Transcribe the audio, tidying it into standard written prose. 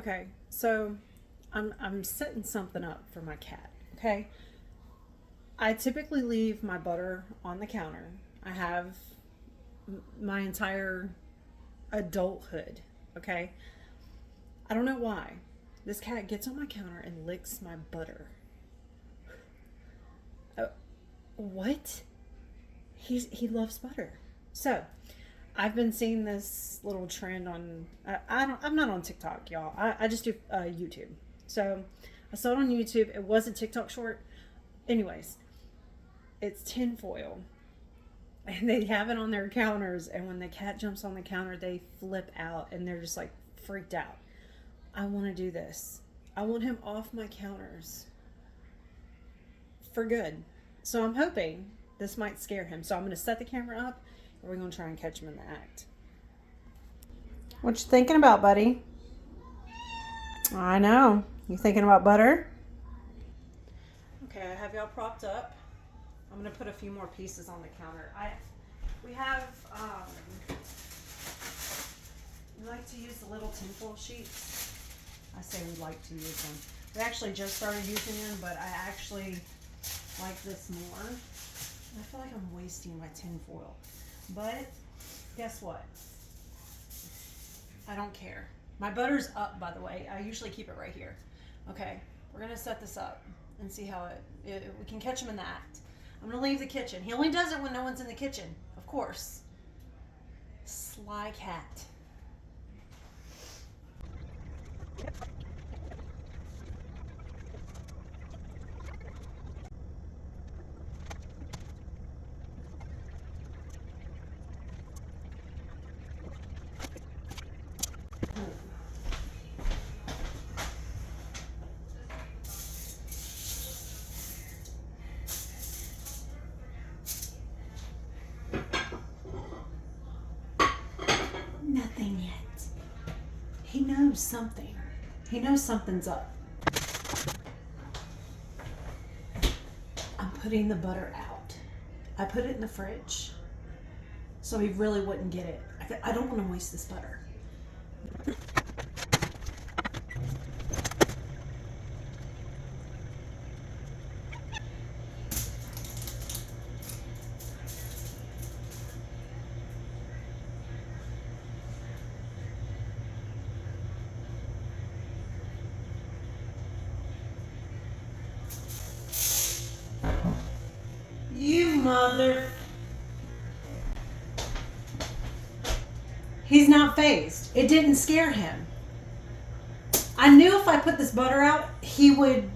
Okay, so I'm setting something up for my cat. Okay, I typically leave my butter on the counter. I have my entire adulthood. Okay, I don't know why this cat gets on my counter and licks my butter. Uh, what? He loves butter. So I've been seeing this little trend on. I'm not on TikTok, y'all. I just do YouTube. So I saw it on YouTube. It was a TikTok short. Anyways, it's tinfoil, and they have it on their counters. And when the cat jumps on the counter, they flip out and they're just like freaked out. I want to do this. I want him off my counters for good. So I'm hoping this might scare him. So I'm going to set the camera up and we're going to try and catch him in the act. What you thinking about, buddy? I know. You thinking about butter? Okay, I have y'all propped up. I'm going to put a few more pieces on the counter. We have, we like to use the little tinfoil sheets. I say we like to use them. We actually just started using them, but I actually like this more. I feel like I'm wasting my tinfoil. But guess what? I don't care. My butter's up, by the way. I usually keep it right here. Okay, we're gonna set this up and see how we can catch him in the act. I'm gonna leave the kitchen. He only does it when no one's in the kitchen, of course. Sly cat. Nothing yet. He knows something. He knows something's up. I'm putting the butter out. I put it in the fridge so he really wouldn't get it. I don't want to waste this butter. You mother. He's not phased. It didn't scare him. I knew if I put this butter out, he would